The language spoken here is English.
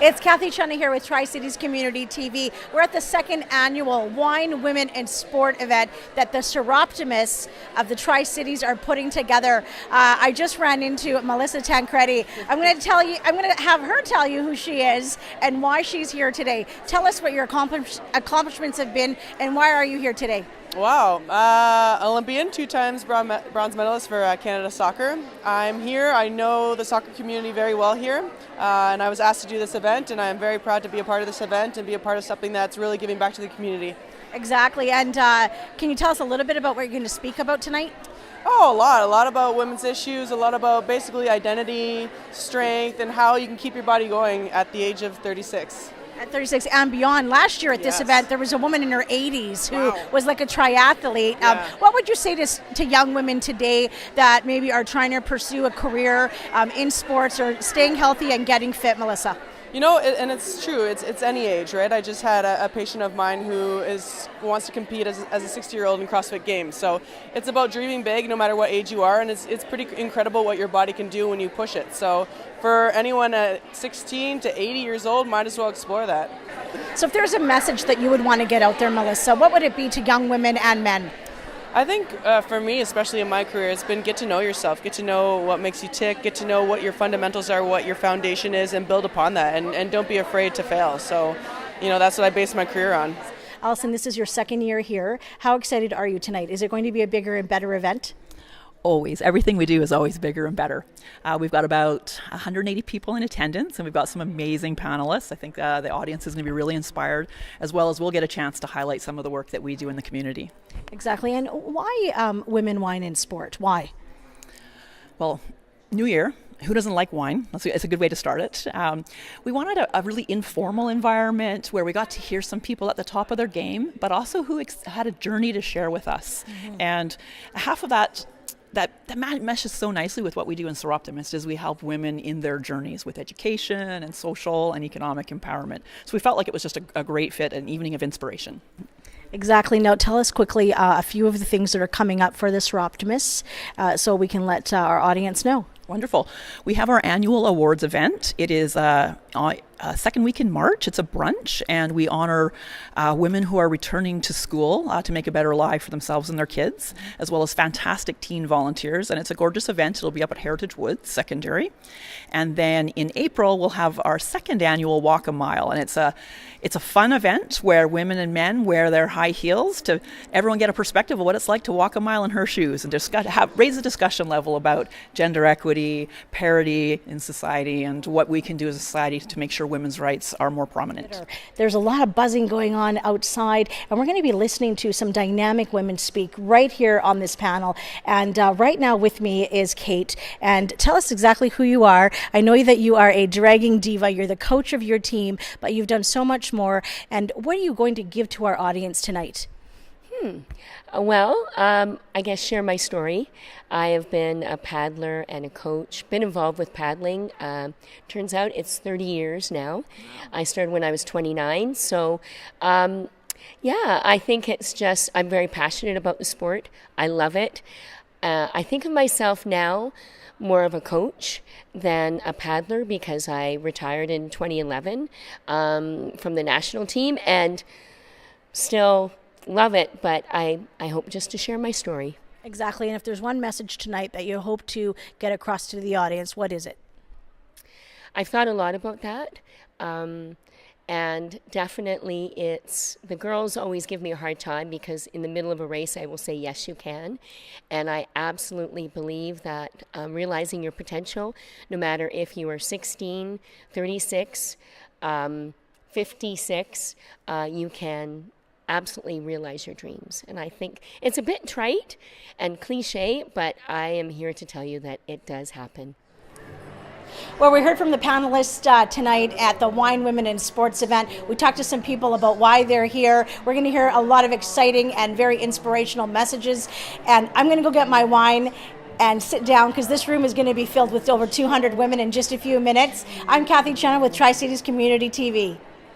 It's Kathy Chena here with Tri-Cities Community TV. We're at the second annual Wine, Women, and Sport event that the Soroptimists of the Tri-Cities are putting together. I just ran into Melissa Tancredi. I'm going to have her tell you who she is and why she's here today. Tell us what your accomplishments have been and why are you here today? Wow, Olympian, 2 times bronze medalist for Canada Soccer. I'm here, I know the soccer community very well here, and I was asked to do this event, and I'm very proud to be a part of this event and be a part of something that's really giving back to the community. Exactly, and can you tell us a little bit about what you're going to speak about tonight? Oh, a lot about women's issues, a lot about basically identity, strength, and how you can keep your body going at the age of 36. At 36 and beyond. Last year at this event, there was a woman in her 80s who was like a triathlete. What would you say to young women today that maybe are trying to pursue a career in sports or staying healthy and getting fit, Melissa? You know, and it's true, it's any age, right? I just had a patient of mine who wants to compete as a 60-year-old in CrossFit Games. So it's about dreaming big no matter what age you are, and it's pretty incredible what your body can do when you push it. So for anyone at 16 to 80 years old, might as well explore that. So if there's a message that you would want to get out there, Melissa, what would it be to young women and men? I think for me, especially in my career, it's been get to know yourself, get to know what makes you tick, get to know what your fundamentals are, what your foundation is, and build upon that, and don't be afraid to fail. So, that's what I base my career on. Allison, this is your second year here. How excited are you tonight? Is it going to be a bigger and better event? Always. Everything we do is always bigger and better. We've got about 180 people in attendance, and we've got some amazing panelists. I think the audience is going to be really inspired, as well as we'll get a chance to highlight some of the work that we do in the community. Exactly. And why women, wine, and sport? Why? Well, New Year. Who doesn't like wine? It's a good way to start it. We wanted a really informal environment where we got to hear some people at the top of their game, but also who had a journey to share with us. Mm-hmm. And half of that meshes so nicely with what we do in Soroptimist is we help women in their journeys with education and social and economic empowerment. So we felt like it was just a great fit, an evening of inspiration. Exactly. Now tell us quickly a few of the things that are coming up for the Soroptimists so we can let our audience know. Wonderful. We have our annual awards event. It is second week in March. It's a brunch, and we honor women who are returning to school to make a better life for themselves and their kids, as well as fantastic teen volunteers. And it's a gorgeous event. It'll be up at Heritage Woods Secondary. And then in April, we'll have our second annual Walk a Mile. And it's a fun event where women and men wear their high heels to everyone get a perspective of what it's like to walk a mile in her shoes, and just raise the discussion level about gender equity, parity in society, and what we can do as a society to make sure women's rights are more prominent. There's a lot of buzzing going on outside, and we're going to be listening to some dynamic women speak right here on this panel. And right now with me is Kate. And tell us exactly who you are. I know that you are a dragging diva. You're the coach of your team, but you've done so much more. And what are you going to give to our audience tonight? Well, I guess share my story. I have been a paddler and a coach, been involved with paddling. Turns out it's 30 years now. I started when I was 29. So, I think it's just, I'm very passionate about the sport. I love it. I think of myself now more of a coach than a paddler because I retired in 2011 from the national team and still love it, but I hope just to share my story. Exactly. And if there's one message tonight that you hope to get across to the audience, what is it? I've thought a lot about that. And definitely it's, the girls always give me a hard time because in the middle of a race I will say, yes, you can. And I absolutely believe that realizing your potential, no matter if you are 16, 36, 56, you can absolutely realize your dreams. And I think it's a bit trite and cliche, but I am here to tell you that it does happen. Well, we heard from the panelists tonight at the Wine, Women, and Sports event. We talked to some people about why they're here. We're going to hear a lot of exciting and very inspirational messages. And I'm going to go get my wine and sit down because this room is going to be filled with over 200 women in just a few minutes. I'm Kathy Chena with Tri-Cities Community TV.